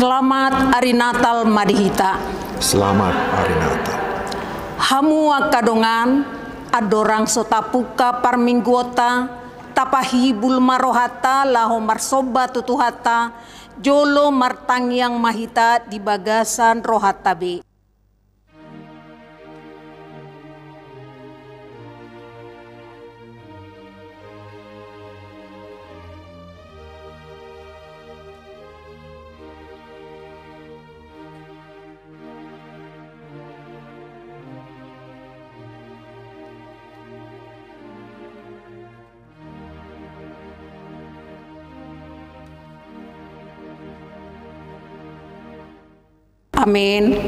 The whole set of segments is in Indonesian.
Selamat Hari Natal Madihita. Selamat Hari Natal. Hamu kadongan adorang sotapuka parmingguota tapahibul marohata laho marsoba tutuhata jolo martangyang mahita di bagasan rohatabe. Amin.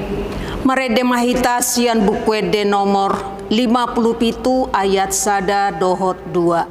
Merede mahita sian bukwede nomor 57 ayat sada dohot 2.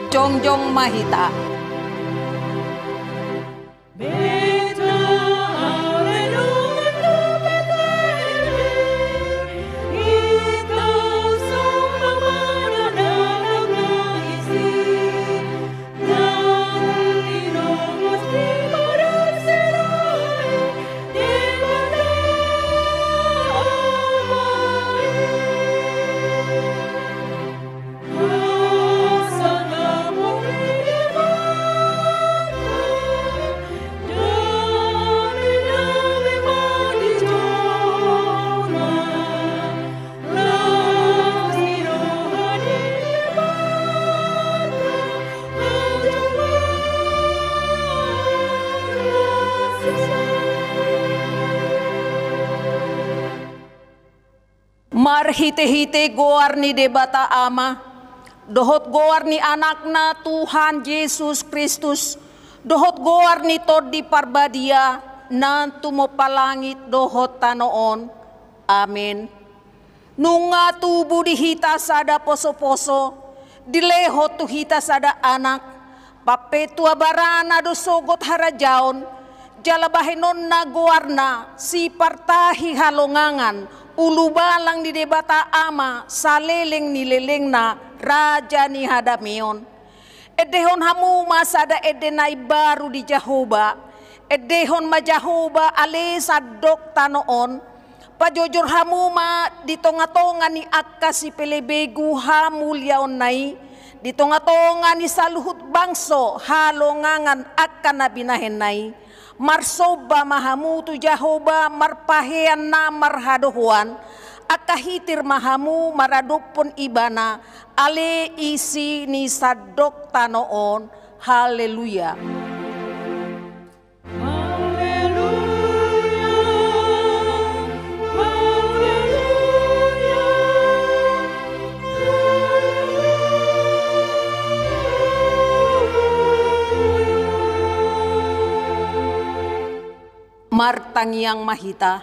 Jongjong mahita. Marhite-hite goar ni debata ama, dohot goar ni anakna Tuhan Yesus Kristus, dohot goar ni todi parbadia, nantu mo palangit dohot tanoon. Amin. Nunga tubuh dihita sada poso-poso, dilehot tu hita sada anak, papetua barana dosogot harajaon, jalabahenon na goarna si partahi halongangan, ulu balang di debata ama saleleng nileleng na raja ni hadamion. Edehon hamu masada edenai baru di Jahoba, edehon majahoba ale sadok tanoon, pajojor hamu ma di tonga-tonga ni akka si pelebegu hamu liaon nai, di tonga-tonga ni saluhut bangso halongangan akka nabinahen nai. Marsoba mahamu tu Jahoba marpahean na marhadohuan akahitir mahamu maradupun ibana ale isi ni sadok tanoon. Haleluya. Martangyang mahita,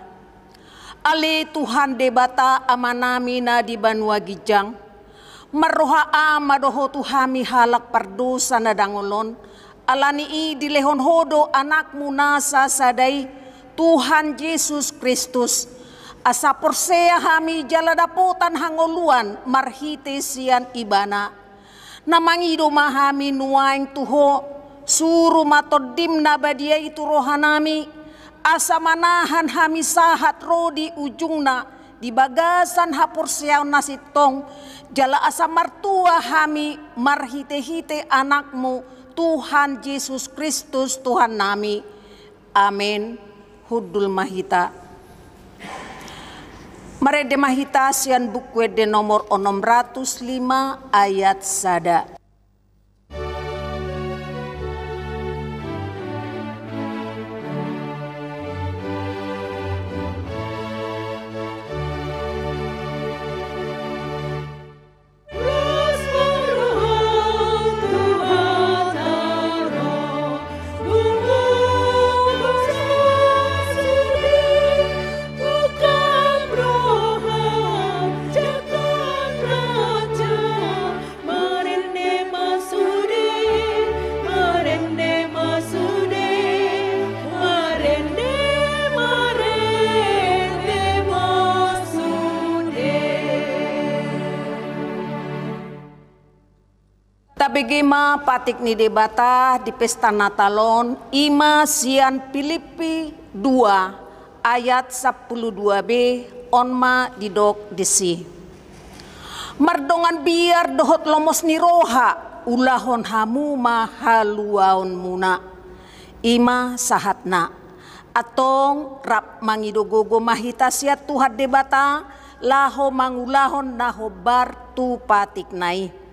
ali Tuhan debata amanami na di banwa gijang, maroha madoho tuhami halak pardosa na dangolon, alani di lehon hodo anakmu nasa sadai Tuhan Yesus Kristus, asa porsea hami jaladapotan hangoluan marhite sian ibana, namangido mahami nuaing tuho, suru matodim na badia itu rohanami, asa manahan hami sahat rodi ujungna di bagasan hapur siaw nasitong jala asa martua hami marhite-hite anakmu Tuhan Yesus Kristus Tuhan nami. Amin. Hudul mahita. Marede mahita sian buku de nomor 605 ayat sada. Tabegema patik ni debata di pesta Natalon ima sian Filipi 2 ayat 12b onma didok desi. Mardongan biar dohot lomos ni roha ulahon hamu mahaluaon muna. Ima sahatna atong rap mangidogogo mahita siat tuhat debata laho mangulahon nahobar tu patik nai.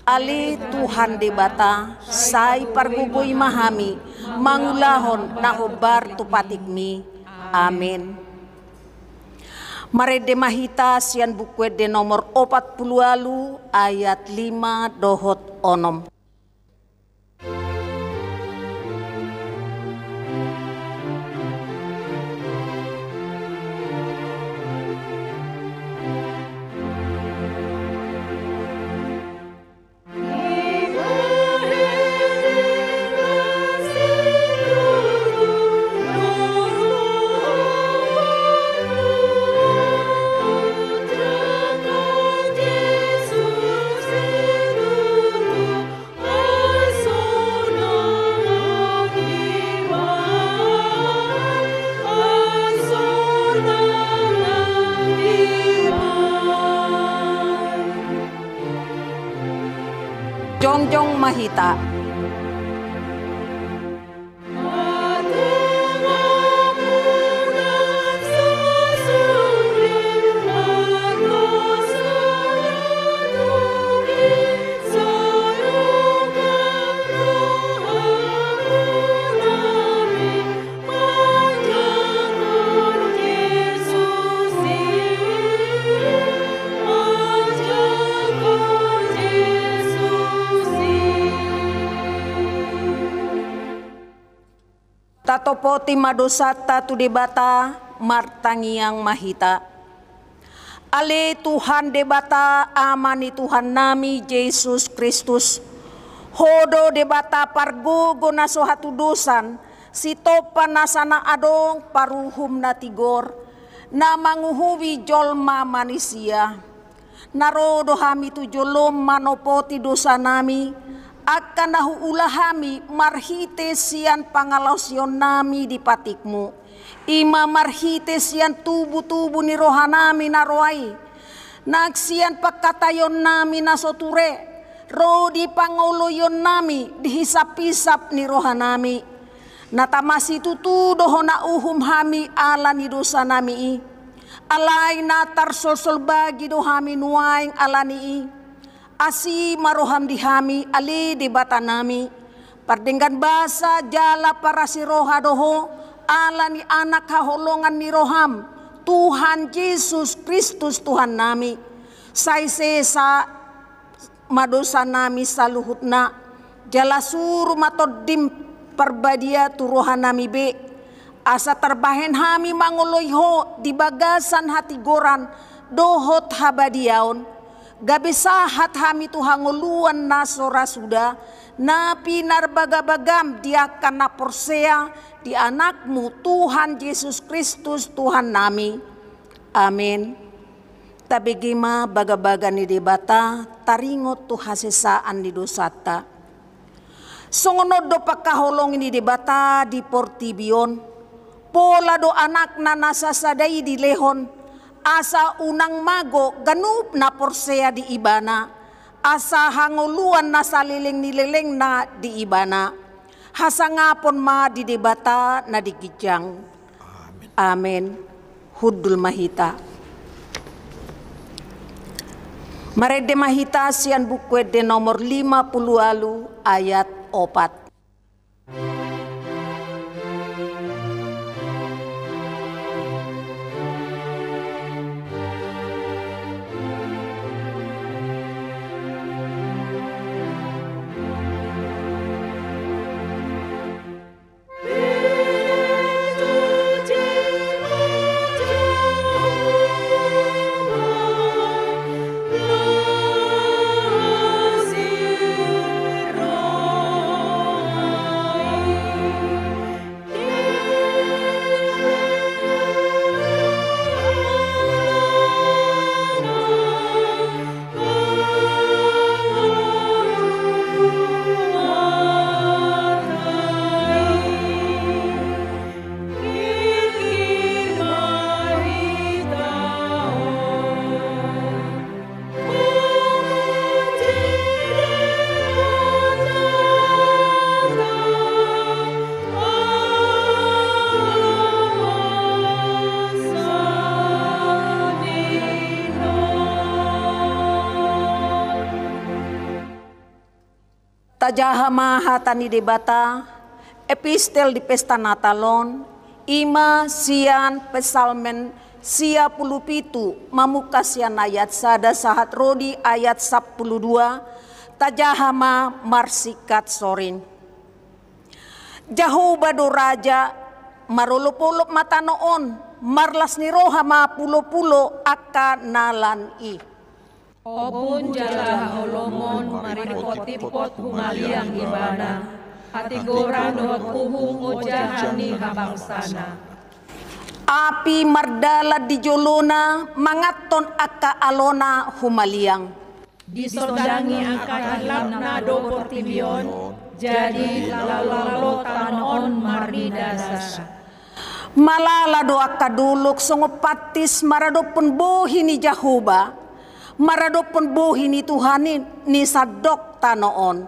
Ali Tuhan debata, say pargugoy mahami, mangulahon nahobar tupatikmi. Amin. Marede mahita sian buku de nomor 40 ayat 5 dohot onom. Jongjong mahita. Tatopoti madosata tu debata martangiang mahita. Ale Tuhan debata amani Tuhan nami Yesus Kristus. Hodo debata pargogo na sohatu dosan si topa nasana adong paruhum na tigor na manguhuwi jolma manusia. Narodo hami tu jolom manopoti dosa nami. Akan nahuulahami marhite sian pangalosyon nami di patikmu. Ima marhite sian tubu-tubu ni rohanami naroai. Nagsian pagkatayon nami nasoture. Ro di pangoloyon nami dihisap-hisap ni rohanami. Natamasi tutudoho na uhum hami ala ni dosa nami. Alay natar sol-sol bagi dohami nuaing ala ni. Asi maroham dihami ali di bata nami. Pardenggan basa jala para si roha doho ala ni anak kaholongan ni roham. Tuhan Yesus Kristus Tuhan nami. Say sesa madosa nami saluhut na. Jala suru matodim parbadia turuhan nami be. Asa terbahen hami mangoloyho di bagasan hati goran dohot habadiaon. Gabi sahat hami tuhanguluan na sora suda na pinarbagabagam dia kana porsea di anakmu Tuhan Yesus Kristus Tuhan nami. Amin. Tabigima bagabaga ni debata taringot tu hasesaan di dosata. Songonod do pagkaholong ni debata di Portibion. Pola do anak na nasasaday di lehon. Asa unang mago ganup na porsea di ibana asa hanguluan na saliling-nililing na di ibana, hasangapon ma di debata na digijang. Amen. Hudul mahita. Marede mahita sian bukwet de nomor 50 ayat 4. Tajahama hatani debata, epistel di pesta Natalon, ima sian pesalmen sia pulupitu, mamuka sian ayat sada sahat rodi ayat 12, tajahama marsikat sorin. Jahuba do raja, marulupulop matanoon, marlas ni roha ma pulo-pulo aka nalan i. Obun jala holomon marikotipot humaliang ibana, hati goran dohot uhung ojahani habangsana. Api mardala di jolona, mangaton aka alona humaliang. Disodangi angka hilang nado portibion, jadi lalalo tanon maridasa. Malala do aka duluk songopatis maradopon bohi ni Jahuba. Maradopon bohi ni Tuhanin ni sadok tanoon.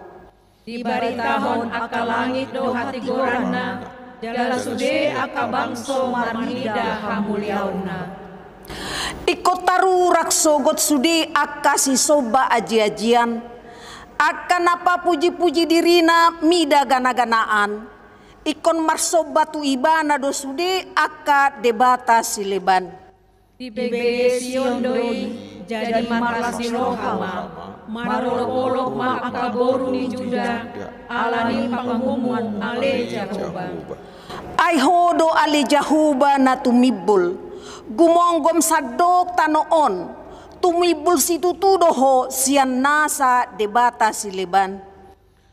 Dibaritahon aka langit do hati gorana, jala sude aka bangso marhida hamuliauna. Ikot tarurak sogot sudi aka si soba aji-ajian. Aka napa puji-puji dirina mida gana-ganaan. Ikon marsoba tu ibana do sudi aka debata sileban. Di bebe Sion doi, jadi marlasi rohama, marolok-olok ma akaboru ni Juda, alani pangumum ale Jahuba. Ay hodo ale Jahuba na tumibul, gumonggom sadok tanoon, tumibul si tutudoho siyan nasa debata sileban.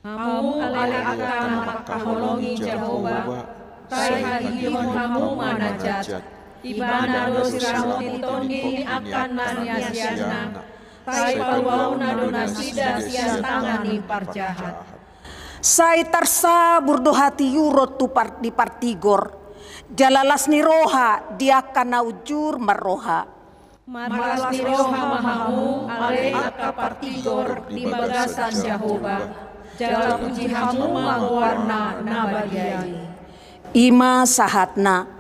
Hamu ale akan makaholongi Jahuba, tay hagihon hamu manajat. Ibana do siramo titongi akan maniasiana, tay paluauna do nasida sian tangani parjahat. Say tarsa burdo hati yurot tu di partigor, jalalas ni roha dia kana ujur maroha. Marlas ni roha mahamu ale aka partigor di bagasan Jahuba, jala puji hamu mawarna nabadiai. Ima sahatna.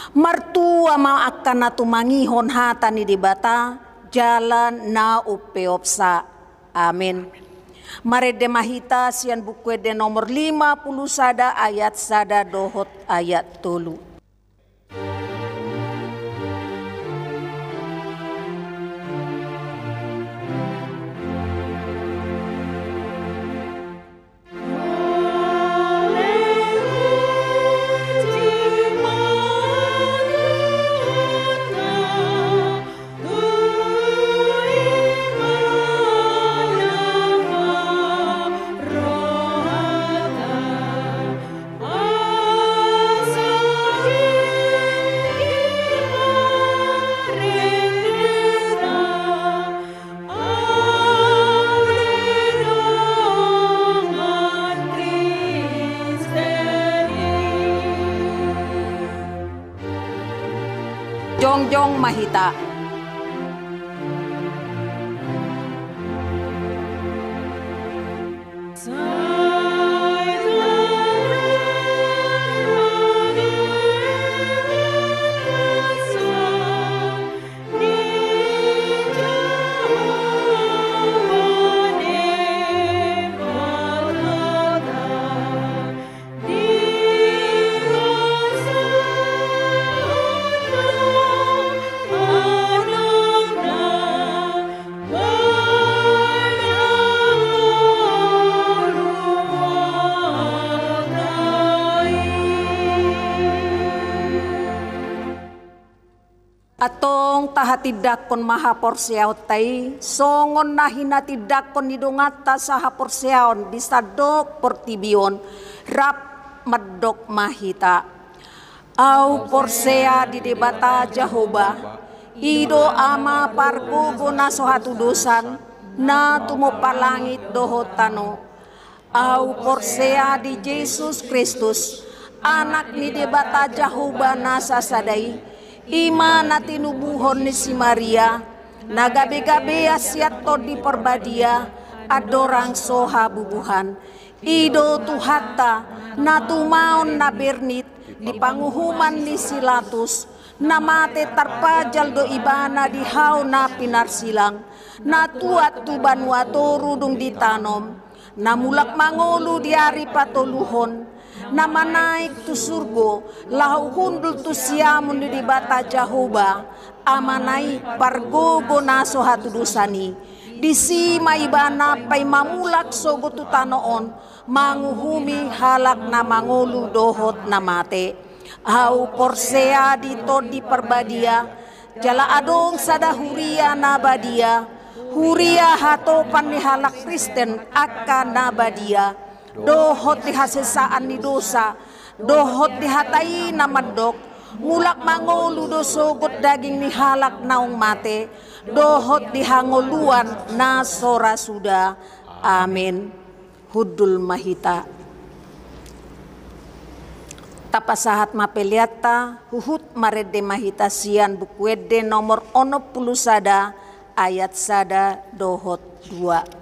Martua ma akan natumangihon hata ni debata jalan na upeopsa. Amin. Marede mahita sian buku de nomor 50 sada ayat sada dohot ayat 3. Jongjong mahita. Atong tahatidakon mahaporsiaw tay, songon na hinatidakon ni dungata sa haporsiaon bisadok portibion, rap maddok mahita. Au porsea di debata Jehovah, ido ama pargugo na sohatudusan, na tumupalangit dohotano. Au porsea di Jesus Kristus, anak ni debata Jehovah na sasaday, ima na tinubuhon ni si Maria, nagabi-gabi asyat to di perbadia, adorang soha bubuhan. Ido tuhata na tumaon na bernit, di panguhuman ni Silatus, na mate tarpajal do ibana di haw na pinarsilang, na tuat tuban wato rudong ditanom, na mulak mangolo diari patuluhon, na manaik tu surgo, lahu hundul tu siamun di dibata Jehovah, amanai pargogo naso hatudusani, disi maibana pay mamulak sogo tu tanoon, manguhumi halak na mangulu dohot na mate. Au porsea dito di perbadia, jala adong sada huria na badia, huria hatopan ni halak Kristen akan na badia. Dohot di hasesaan ni dosa, dohot di hatai na madok, mulak mangolu do sogot daging ni halak naong mate, dohot di hangoluan na sora suda. Amin. Hudul mahita. Tapasahat mapeliata, huhut marede mahita sian bukwede nomor 60 sada, ayat sada dohot 2.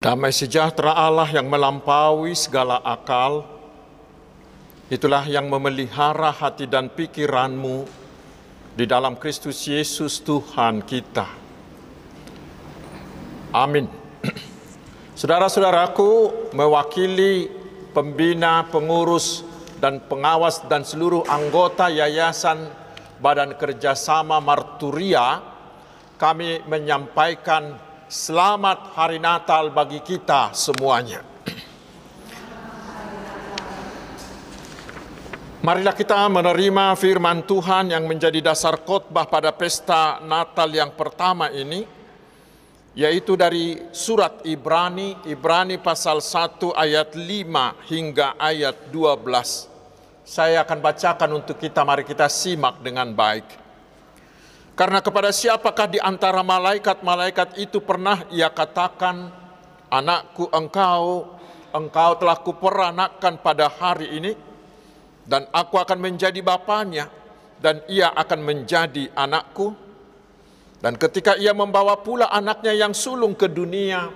Damai sejahtera Allah yang melampaui segala akal, itulah yang memelihara hati dan pikiranmu di dalam Kristus Yesus Tuhan kita. Amin. Saudara-saudaraku, mewakili pembina, pengurus, dan pengawas dan seluruh anggota Yayasan Badan Kerjasama Marturia, kami menyampaikan selamat Hari Natal bagi kita semuanya. Marilah kita menerima firman Tuhan yang menjadi dasar khotbah pada pesta Natal yang pertama ini, yaitu dari surat Ibrani pasal 1 ayat 5 hingga ayat 12. Saya akan bacakan untuk kita, mari kita simak dengan baik. Karena kepada siapakah di antara malaikat-malaikat itu pernah ia katakan, anakku engkau telah kuperanakkan pada hari ini, dan aku akan menjadi bapanya, dan ia akan menjadi anakku. Dan ketika ia membawa pula anaknya yang sulung ke dunia,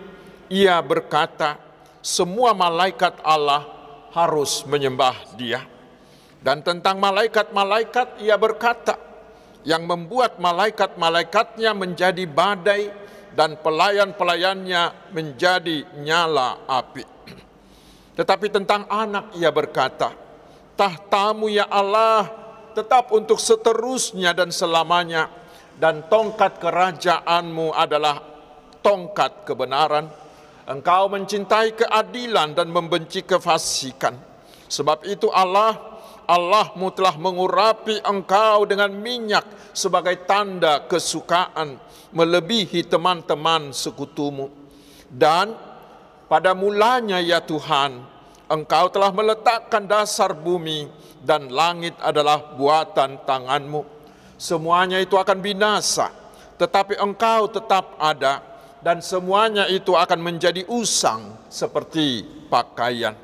ia berkata, semua malaikat Allah harus menyembah dia. Dan tentang malaikat-malaikat ia berkata, yang membuat malaikat-malaikatnya menjadi badai dan pelayan-pelayannya menjadi nyala api. Tetapi tentang anak ia berkata, tahtamu ya Allah tetap untuk seterusnya dan selamanya, dan tongkat kerajaanmu adalah tongkat kebenaran. Engkau mencintai keadilan dan membenci kefasikan. Sebab itu Allahmu telah mengurapi engkau dengan minyak sebagai tanda kesukaan, melebihi teman-teman sekutumu. Dan pada mulanya ya Tuhan, engkau telah meletakkan dasar bumi dan langit adalah buatan tanganmu. Semuanya itu akan binasa, tetapi engkau tetap ada. Dan semuanya itu akan menjadi usang seperti pakaian.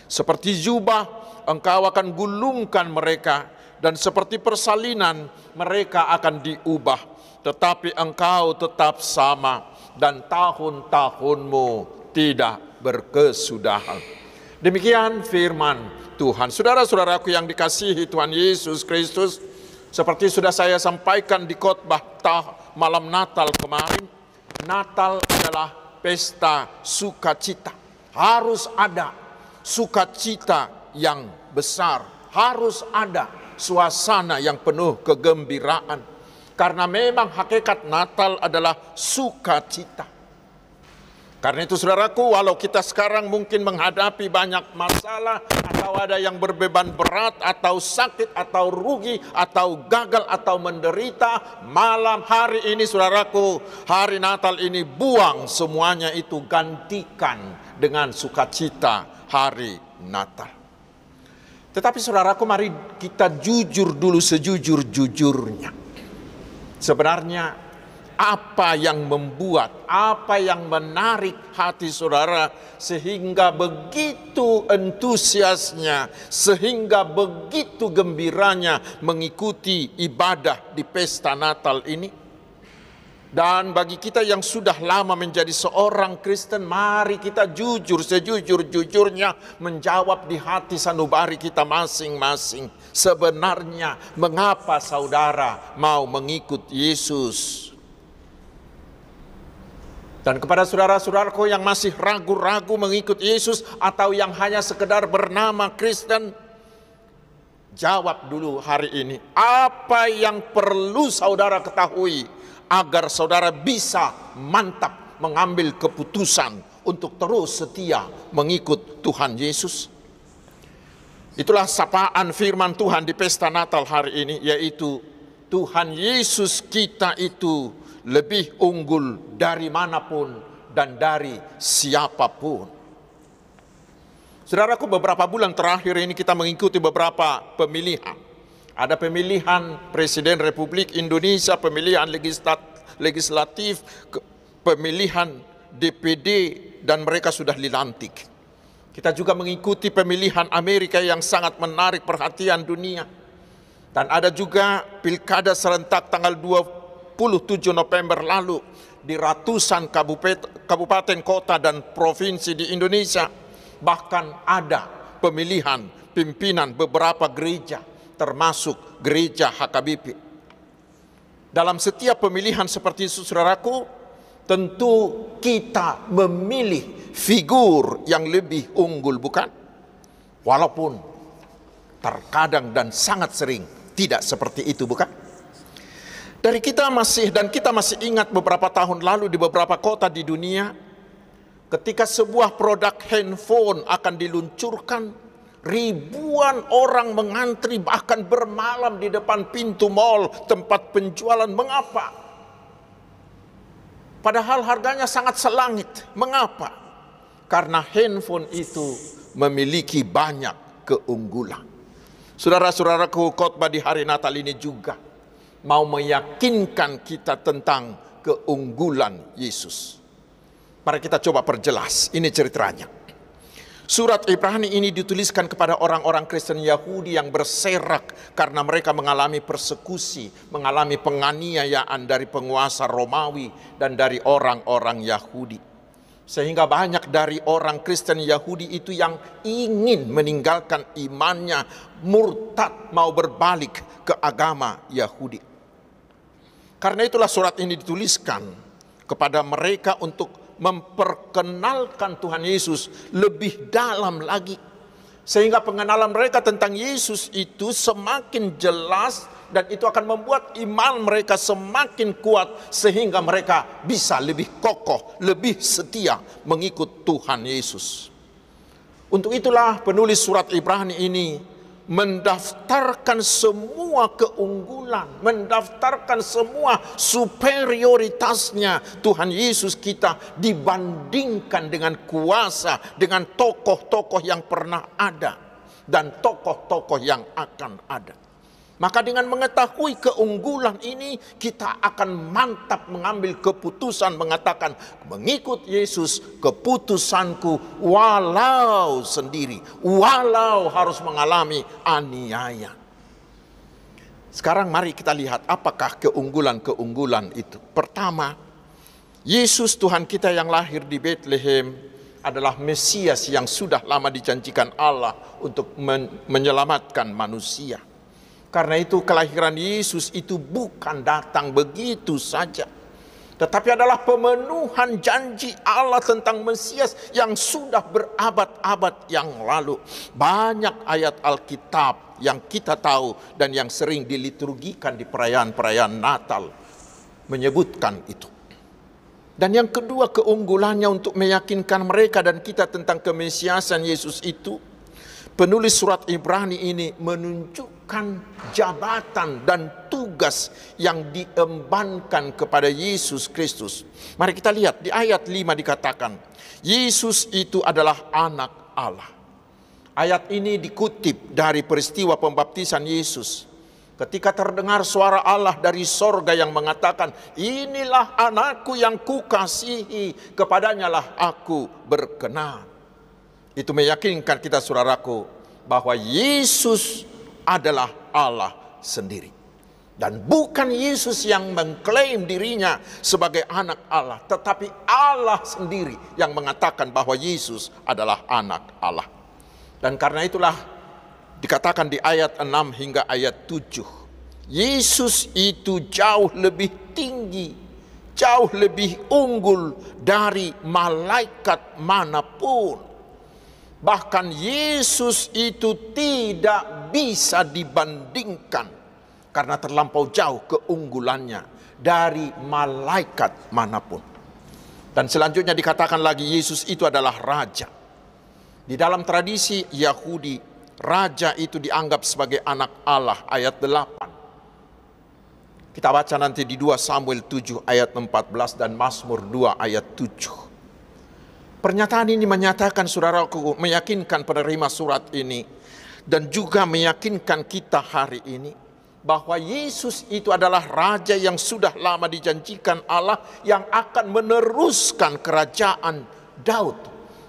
Seperti jubah, engkau akan gulungkan mereka. Dan seperti persalinan, mereka akan diubah. Tetapi engkau tetap sama, dan tahun-tahunmu tidak berkesudahan. Demikian firman Tuhan. Saudara-saudaraku yang dikasihi Tuhan Yesus Kristus, seperti sudah saya sampaikan di khotbah malam Natal kemarin, Natal adalah pesta sukacita. Harus ada sukacita yang besar. Harus ada suasana yang penuh kegembiraan. Karena memang hakikat Natal adalah sukacita. Karena itu saudaraku, walau kita sekarang mungkin menghadapi banyak masalah, atau ada yang berbeban berat, atau sakit, atau rugi, atau gagal, atau menderita, malam hari ini saudaraku, hari Natal ini buang semuanya itu, gantikan dengan sukacita hari Natal. Tetapi saudaraku, mari kita jujur dulu sejujur-jujurnya. Sebenarnya apa yang membuat, apa yang menarik hati saudara sehingga begitu antusiasnya, sehingga begitu gembiranya mengikuti ibadah di pesta Natal ini? Dan bagi kita yang sudah lama menjadi seorang Kristen, mari kita jujur sejujur-jujurnya menjawab di hati sanubari kita masing-masing. Sebenarnya mengapa saudara mau mengikut Yesus? Dan kepada saudara-saudaraku yang masih ragu-ragu mengikut Yesus atau yang hanya sekedar bernama Kristen, jawab dulu hari ini, apa yang perlu saudara ketahui agar saudara bisa mantap mengambil keputusan untuk terus setia mengikut Tuhan Yesus? Itulah sapaan firman Tuhan di pesta Natal hari ini, yaitu Tuhan Yesus kita itu lebih unggul dari manapun dan dari siapapun. Saudaraku, beberapa bulan terakhir ini kita mengikuti beberapa pemilihan. Ada pemilihan Presiden Republik Indonesia, pemilihan legislatif, pemilihan DPD, dan mereka sudah dilantik. Kita juga mengikuti pemilihan Amerika yang sangat menarik perhatian dunia. Dan ada juga pilkada serentak tanggal 27 November lalu di ratusan kabupaten, kota, dan provinsi di Indonesia. Bahkan ada pemilihan pimpinan beberapa gereja, termasuk gereja HKBP. Dalam setiap pemilihan seperti itu, saudaraku, tentu kita memilih figur yang lebih unggul, bukan? Walaupun terkadang dan sangat sering tidak seperti itu, bukan? Kita masih ingat beberapa tahun lalu di beberapa kota di dunia, ketika sebuah produk handphone akan diluncurkan, ribuan orang mengantri bahkan bermalam di depan pintu mal tempat penjualan. Mengapa? Padahal harganya sangat selangit. Mengapa? Karena handphone itu memiliki banyak keunggulan. Saudara-saudaraku, khotbah di hari Natal ini juga mau meyakinkan kita tentang keunggulan Yesus. Mari kita coba perjelas, ini ceritanya. Surat Ibrani ini dituliskan kepada orang-orang Kristen Yahudi yang berserak karena mereka mengalami persekusi, mengalami penganiayaan dari penguasa Romawi dan dari orang-orang Yahudi. Sehingga banyak dari orang Kristen Yahudi itu yang ingin meninggalkan imannya, murtad, mau berbalik ke agama Yahudi. Karena itulah surat ini dituliskan kepada mereka untuk memperkenalkan Tuhan Yesus lebih dalam lagi. Sehingga pengenalan mereka tentang Yesus itu semakin jelas, dan itu akan membuat iman mereka semakin kuat sehingga mereka bisa lebih kokoh, lebih setia mengikut Tuhan Yesus. Untuk itulah penulis surat Ibrani ini mendaftarkan semua keunggulan, mendaftarkan semua superioritasnya Tuhan Yesus kita dibandingkan dengan kuasa, dengan tokoh-tokoh yang pernah ada dan tokoh-tokoh yang akan ada. Maka dengan mengetahui keunggulan ini, kita akan mantap mengambil keputusan mengatakan, mengikut Yesus keputusanku walau sendiri, walau harus mengalami aniaya. Sekarang mari kita lihat apakah keunggulan-keunggulan itu. Pertama, Yesus Tuhan kita yang lahir di Bethlehem adalah Mesias yang sudah lama dijanjikan Allah untuk menyelamatkan manusia. Karena itu kelahiran Yesus itu bukan datang begitu saja, tetapi adalah pemenuhan janji Allah tentang Mesias yang sudah berabad-abad yang lalu. Banyak ayat Alkitab yang kita tahu dan yang sering diliturgikan di perayaan-perayaan Natal menyebutkan itu. Dan yang kedua, keunggulannya untuk meyakinkan mereka dan kita tentang kemesiasan Yesus itu, penulis surat Ibrani ini menunjukkan jabatan dan tugas yang diembankan kepada Yesus Kristus. Mari kita lihat di ayat 5 dikatakan, Yesus itu adalah anak Allah. Ayat ini dikutip dari peristiwa pembaptisan Yesus. Ketika terdengar suara Allah dari sorga yang mengatakan, inilah anakku yang kukasihi, kepadanyalah aku berkenan. Itu meyakinkan kita saudaraku bahwa Yesus adalah Allah sendiri. Dan bukan Yesus yang mengklaim dirinya sebagai anak Allah, tetapi Allah sendiri yang mengatakan bahwa Yesus adalah anak Allah. Dan karena itulah dikatakan di ayat 6 hingga ayat 7, Yesus itu jauh lebih tinggi, jauh lebih unggul dari malaikat manapun. Bahkan Yesus itu tidak bisa dibandingkan karena terlampau jauh keunggulannya dari malaikat manapun. Dan selanjutnya dikatakan lagi Yesus itu adalah raja. Di dalam tradisi Yahudi, raja itu dianggap sebagai anak Allah, ayat 8. Kita baca nanti di 2 Samuel 7 ayat 14 dan Mazmur 2 ayat 7. Pernyataan ini menyatakan saudaraku, meyakinkan penerima surat ini dan juga meyakinkan kita hari ini bahwa Yesus itu adalah raja yang sudah lama dijanjikan Allah yang akan meneruskan kerajaan Daud.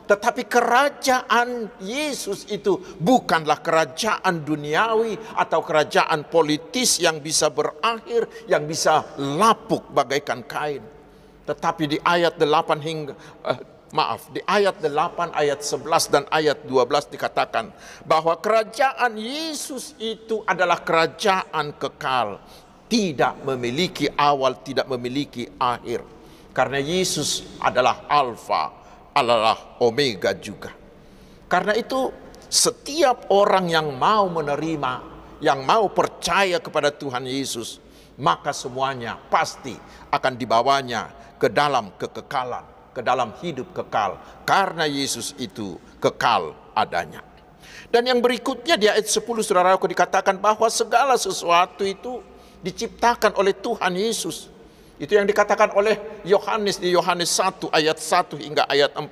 Tetapi kerajaan Yesus itu bukanlah kerajaan duniawi atau kerajaan politis yang bisa berakhir, yang bisa lapuk bagaikan kain. Tetapi di ayat 8 di ayat 8, ayat 11 dan ayat 12 dikatakan bahwa kerajaan Yesus itu adalah kerajaan kekal, tidak memiliki awal, tidak memiliki akhir. Karena Yesus adalah Alfa, adalah Omega juga. Karena itu setiap orang yang mau menerima, yang mau percaya kepada Tuhan Yesus, maka semuanya pasti akan dibawanya ke dalam kekekalan, ke dalam hidup kekal, karena Yesus itu kekal adanya. Dan yang berikutnya di ayat 10 saudaraku dikatakan bahwa segala sesuatu itu diciptakan oleh Tuhan Yesus. Itu yang dikatakan oleh Yohanes di Yohanes 1 ayat 1 hingga ayat 14.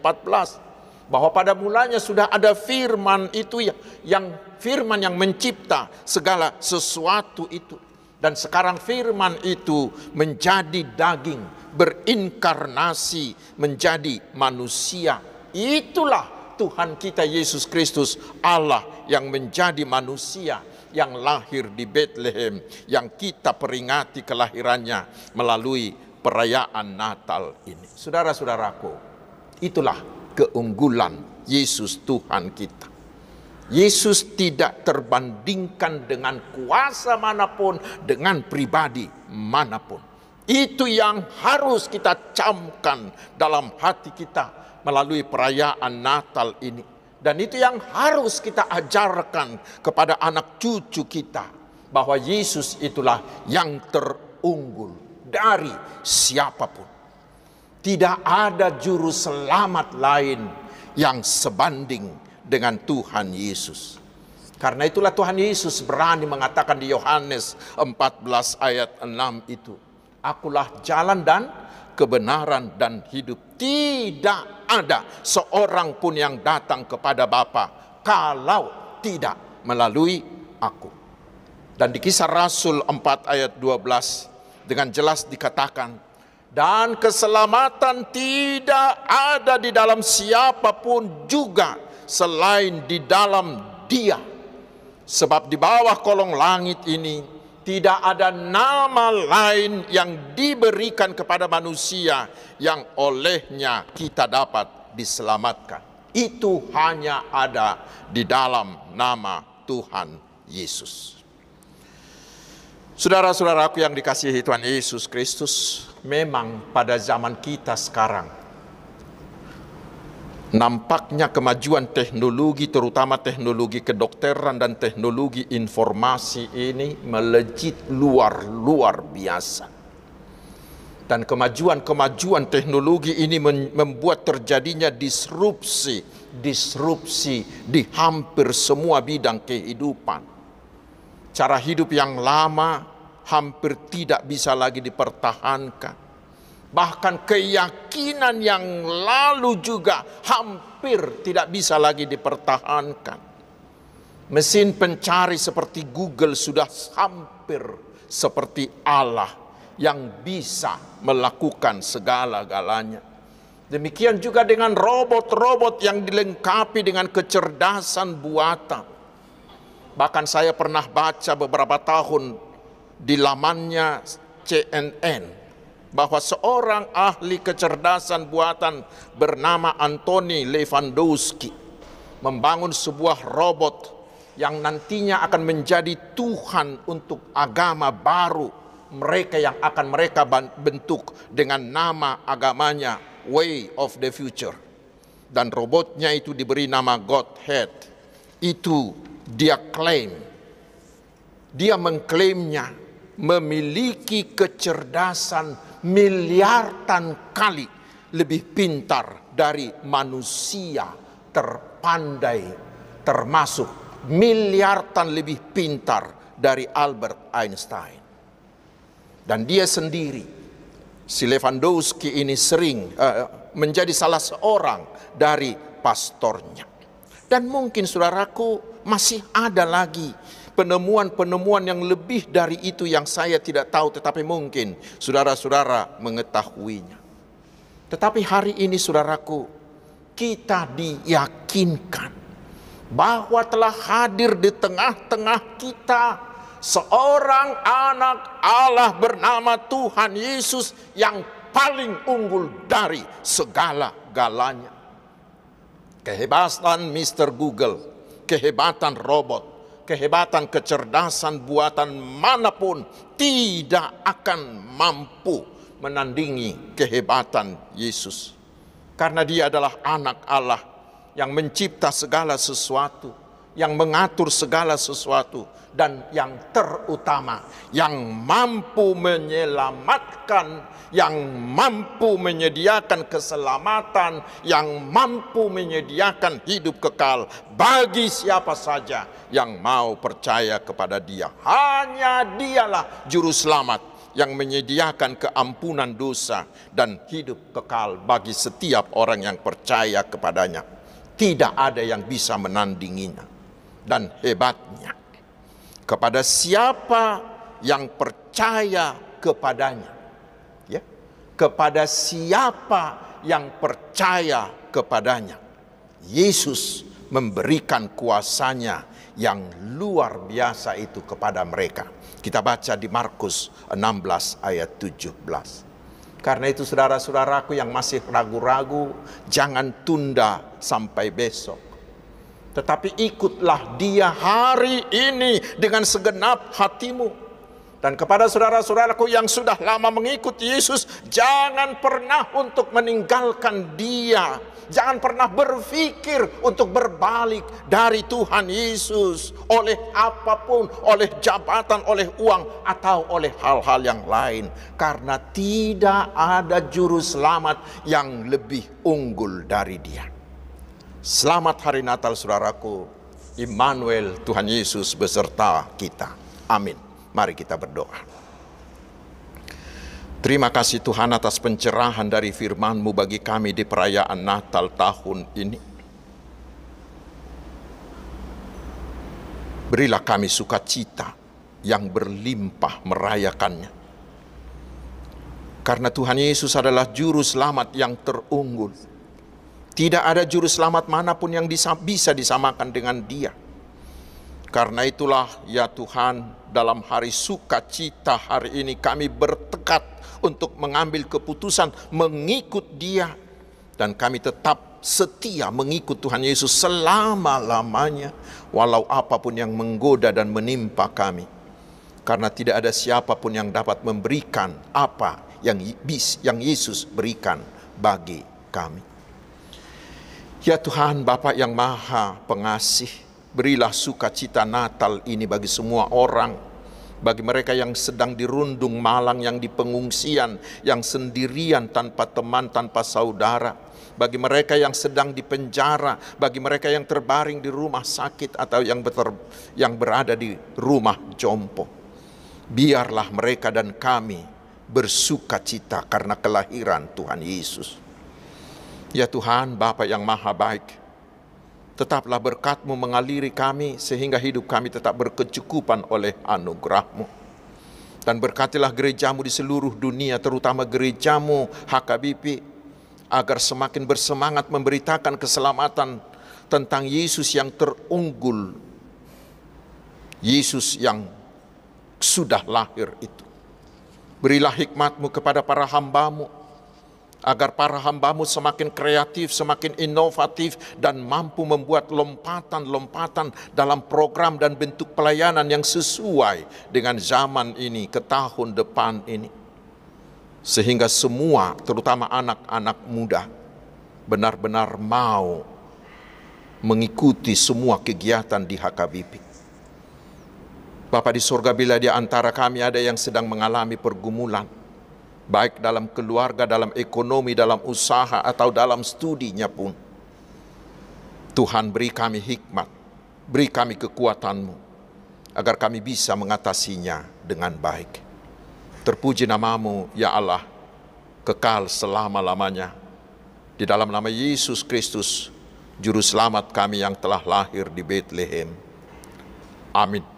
Bahwa pada mulanya sudah ada firman itu yang firman yang mencipta segala sesuatu itu. Dan sekarang firman itu menjadi daging, berinkarnasi, menjadi manusia. Itulah Tuhan kita Yesus Kristus, Allah yang menjadi manusia, yang lahir di Bethlehem, yang kita peringati kelahirannya melalui perayaan Natal ini. Saudara-saudaraku, itulah keunggulan Yesus Tuhan kita. Yesus tidak terbandingkan dengan kuasa manapun, dengan pribadi manapun. Itu yang harus kita camkan dalam hati kita melalui perayaan Natal ini. Dan itu yang harus kita ajarkan kepada anak cucu kita. bahwa Yesus itulah yang terunggul dari siapapun. Tidak ada juru selamat lain yang sebanding dengan Tuhan Yesus. Karena itulah Tuhan Yesus berani mengatakan di Yohanes 14 ayat 6 itu, akulah jalan dan kebenaran dan hidup. Tidak ada seorang pun yang datang kepada Bapa kalau tidak melalui aku. Dan di Kisah Rasul 4 ayat 12 dengan jelas dikatakan, dan keselamatan tidak ada di dalam siapapun juga selain di dalam Dia. Sebab di bawah kolong langit ini tidak ada nama lain yang diberikan kepada manusia yang olehnya kita dapat diselamatkan. Itu hanya ada di dalam nama Tuhan Yesus. Saudara-saudaraku yang dikasihi Tuhan Yesus Kristus, memang pada zaman kita sekarang nampaknya kemajuan teknologi, terutama teknologi kedokteran dan teknologi informasi ini melejit luar biasa. Dan kemajuan teknologi ini membuat terjadinya disrupsi di hampir semua bidang kehidupan. Cara hidup yang lama hampir tidak bisa lagi dipertahankan. Bahkan keyakinan yang lalu juga hampir tidak bisa lagi dipertahankan. Mesin pencari seperti Google sudah hampir seperti Allah yang bisa melakukan segala-galanya. Demikian juga dengan robot-robot yang dilengkapi dengan kecerdasan buatan. Bahkan saya pernah baca beberapa tahun di lamannya CNN bahwa seorang ahli kecerdasan buatan bernama Anthony Lewandowski membangun sebuah robot yang nantinya akan menjadi Tuhan untuk agama baru mereka yang akan mereka bentuk dengan nama agamanya Way of the Future. Dan robotnya itu diberi nama Godhead. Itu dia klaim, dia mengklaimnya memiliki kecerdasan miliaran kali lebih pintar dari manusia terpandai, termasuk miliaran lebih pintar dari Albert Einstein. Dan dia sendiri, si Lewandowski ini sering menjadi salah seorang dari pastornya. Dan mungkin saudaraku masih ada lagi penemuan-penemuan yang lebih dari itu yang saya tidak tahu, tetapi mungkin saudara-saudara mengetahuinya. Tetapi hari ini saudaraku, kita diyakinkan bahwa telah hadir di tengah-tengah kita seorang anak Allah bernama Tuhan Yesus yang paling unggul dari segala-galanya. Kehebatan Mr. Google, kehebatan robot, kehebatan kecerdasan buatan manapun tidak akan mampu menandingi kehebatan Yesus. Karena dia adalah anak Allah yang mencipta segala sesuatu, yang mengatur segala sesuatu, dan yang terutama yang mampu menyelamatkan, yang mampu menyediakan keselamatan, yang mampu menyediakan hidup kekal bagi siapa saja yang mau percaya kepada Dia. Hanya Dialah juru selamat yang menyediakan keampunan dosa dan hidup kekal bagi setiap orang yang percaya kepadanya. Tidak ada yang bisa menandinginya. Dan hebatnya, kepada siapa yang percaya kepadanya, ya, kepada siapa yang percaya kepadanya, Yesus memberikan kuasanya yang luar biasa itu kepada mereka. Kita baca di Markus 16 ayat 17. Karena itu saudara-saudaraku yang masih ragu-ragu, jangan tunda sampai besok. Tetapi ikutlah Dia hari ini dengan segenap hatimu. Dan kepada saudara-saudaraku yang sudah lama mengikuti Yesus, jangan pernah untuk meninggalkan Dia. Jangan pernah berpikir untuk berbalik dari Tuhan Yesus oleh apapun, oleh jabatan, oleh uang, atau oleh hal-hal yang lain. Karena tidak ada juru selamat yang lebih unggul dari Dia. Selamat Hari Natal saudaraku. Immanuel, Tuhan Yesus beserta kita. Amin. Mari kita berdoa. Terima kasih Tuhan atas pencerahan dari firman-Mu bagi kami di perayaan Natal tahun ini. Berilah kami sukacita yang berlimpah merayakannya. Karena Tuhan Yesus adalah juru selamat yang terunggul. Tidak ada juru selamat manapun yang bisa disamakan dengan Dia. Karena itulah ya Tuhan, dalam hari sukacita hari ini kami bertekad untuk mengambil keputusan mengikut Dia. Dan kami tetap setia mengikut Tuhan Yesus selama-lamanya, walau apapun yang menggoda dan menimpa kami. Karena tidak ada siapapun yang dapat memberikan apa yang Yesus berikan bagi kami. Ya Tuhan, Bapa yang Maha Pengasih, berilah sukacita Natal ini bagi semua orang, bagi mereka yang sedang dirundung malang, yang di pengungsian, yang sendirian tanpa teman, tanpa saudara, bagi mereka yang sedang di penjara, bagi mereka yang terbaring di rumah sakit atau yang berada di rumah jompo. Biarlah mereka dan kami bersukacita karena kelahiran Tuhan Yesus. Ya Tuhan, Bapa yang Maha Baik, tetaplah berkat-Mu mengaliri kami sehingga hidup kami tetap berkecukupan oleh anugerah-Mu. Dan berkatilah gereja-Mu di seluruh dunia, terutama gereja-Mu HKBP, agar semakin bersemangat memberitakan keselamatan tentang Yesus yang terunggul, Yesus yang sudah lahir itu. Berilah hikmat-Mu kepada para hamba-Mu, agar para hamba-Mu semakin kreatif, semakin inovatif, dan mampu membuat lompatan-lompatan dalam program dan bentuk pelayanan yang sesuai dengan zaman ini, ke tahun depan ini. Sehingga semua, terutama anak-anak muda, benar-benar mau mengikuti semua kegiatan di HKBP. Bapa di surga, bila di antara kami ada yang sedang mengalami pergumulan, baik dalam keluarga, dalam ekonomi, dalam usaha, atau dalam studinya pun, Tuhan beri kami hikmat, beri kami kekuatan-Mu, agar kami bisa mengatasinya dengan baik. Terpuji nama-Mu, ya Allah, kekal selama-lamanya. Di dalam nama Yesus Kristus, Juru Selamat kami yang telah lahir di Bethlehem. Amin.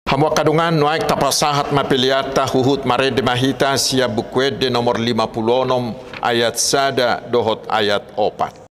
Hamwa kadungan nuaik tapasahat mapiliata huhut marede mahita siap bukwede nomor 56 ayat sada dohot ayat 4.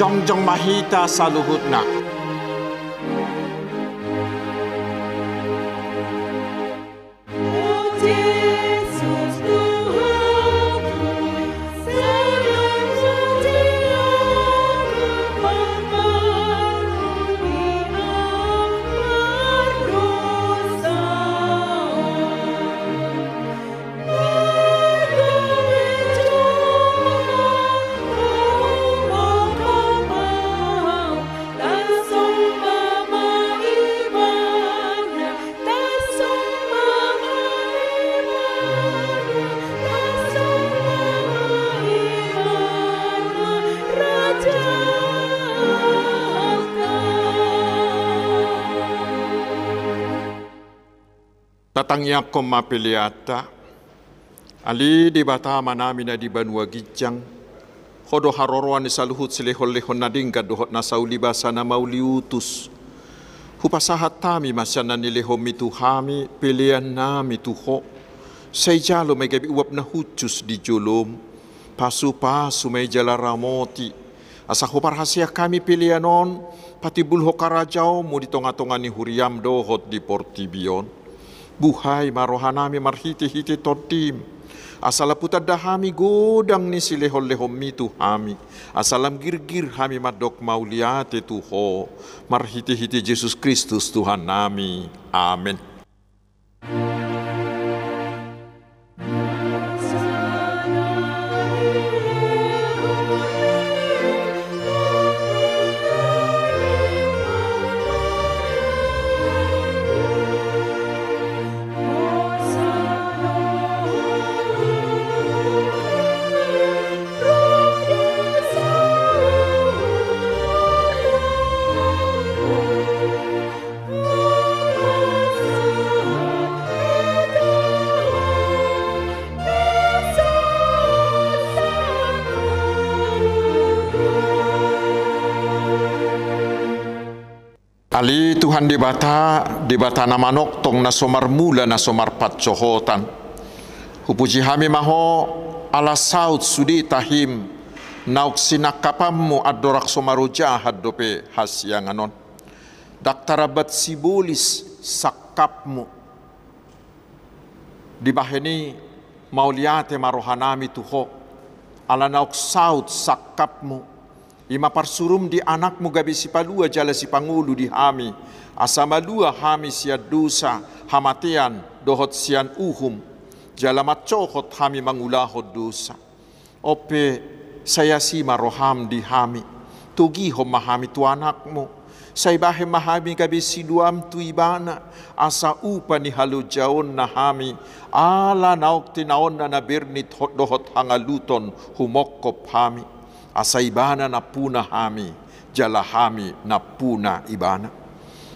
Jongjong mahita saluhutna. Tatangnya koma piliata, ali di bata manami na di banua gijang, hodo haroroan ni saluhut silehol-lehon na dingkat dohot na saulibasa na mauliutus. Hupasahat tami masyanan nilehom itu hami, pilihan nami tuho, say jalo may gabi uwap na hutus di julom, pasu-pasu may jala ramoti, asa huparhasya kami pilihanon, pati bulho karajaw mo di tonga-tonga ni huriam dohot di portibion. Buhay marohanami marhiti-hiti todim. Asalaputa dahami godang ni silehol-lehom mitu hami. Asalam girgir hami madok mauliate tuho. Marhiti-hiti Yesus Kristus Tuhan nami. Amin. Ali Tuhan di bata na manok tong na somar mula na somar patsohotan. Hupuji hami maho ala saut sudi tahim nauk sinakapammu adorak somaruja haddope hasyanganon. Daktarabat sibulis sakapmu. Di baheni mauliate marohanami tuho ala nauk saut sakapmu. Ima parsurum di anakmu gabi si palua jala si pangulu di hami. Asamalua hami sia dosa hamatian dohot sian uhum. Jala macohot hami mangulahot dosa. Ope saya si maroham di hami. Tugihom mahami tu anakmu. Say bahe mahami gabi si duam tu ibana. Asa upa ni halu jaon na hami. Ala nauk tinaon na nabirnit hot dohot hangaluton humokop hami. Asa ibana na puna hami, jala hami na puna ibana.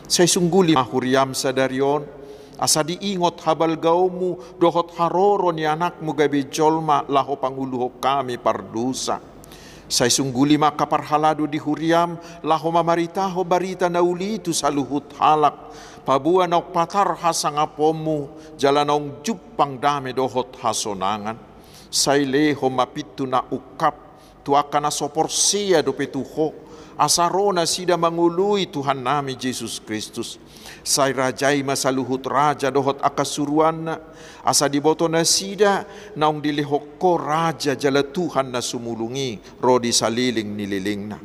Say sungguli mahuriam sa darion, asa diingot habal gaumu, dohot haroro ni anakmu gabi jolma laho panguluho kami pardusa. Say sungguli makaparhalado di huriam, laho mamaritaho barita na ulitu sa luhut halak, pabuan na patar hasangapomu, jala naong jupang dami dohot hasonangan. Say leho mapitu na ukap, tuaka na soporsia do petuho, asarona sida mangului Tuhan nami Yesus Kristus. Say rajay masaluhut raja dohot akasuruan na, asa diboto na sida naong dilihok ko raja jala Tuhan na sumulungi, rodi saliling nililing na.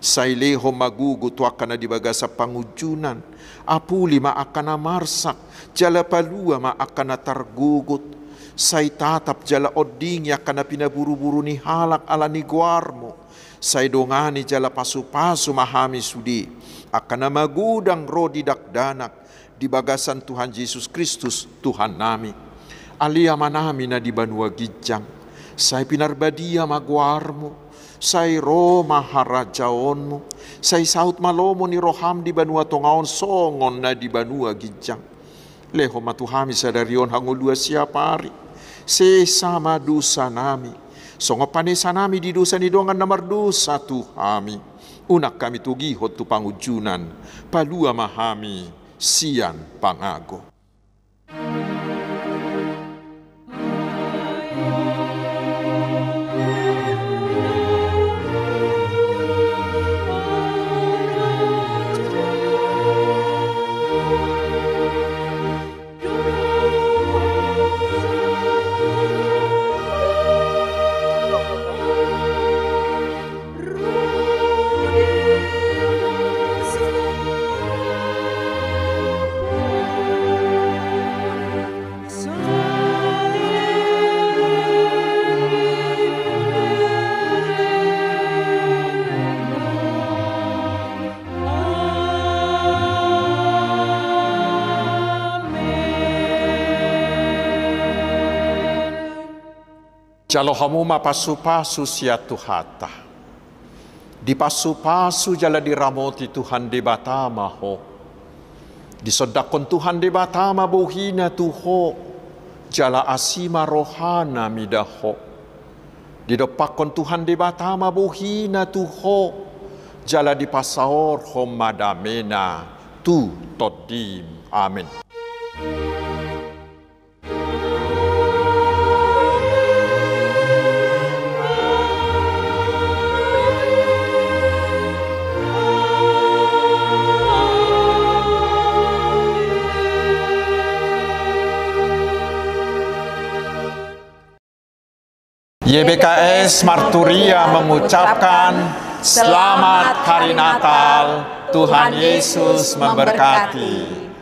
Say leho magugu tuaka na dibaga sa pangujunan, apuli maaka na marsak, jala palua maaka na targugut. Say tatap jala oding ya kana pinaburu-buru ni halak ala ni guarmo. Say dongani jala pasu-pasu mahami sudi. Akana magudang rodi dakdanak di bagasan Tuhan Yesus Kristus Tuhan nami. Alia manami na di banua gijang. Say pinarbadia maguarmo. Say Roma harajaonmu. Say saut malomo ni roham di banua tongaon songon na di banua gijang. Leho matuhami sa darion hangulua siapari. Sesama dosa nami. Songo panesa nami di dosa ni dongan namar dosa Tuhami. Unak kami tugihot tu pangujunan. Palua mahami sian pangago. Jalo hamuma pasu-pasu sia tuhata. Di pasu-pasu jala diramoti Tuhan di batamaho. Disodakon Tuhan de batama bohina tuho, jala asima rohana midaho. Didopakon Tuhan de batama bohina tuho, jala di pasaor homadamena tu todim. Amin. YBKS Marturia mengucapkan Selamat Hari Natal, Tuhan Yesus memberkati.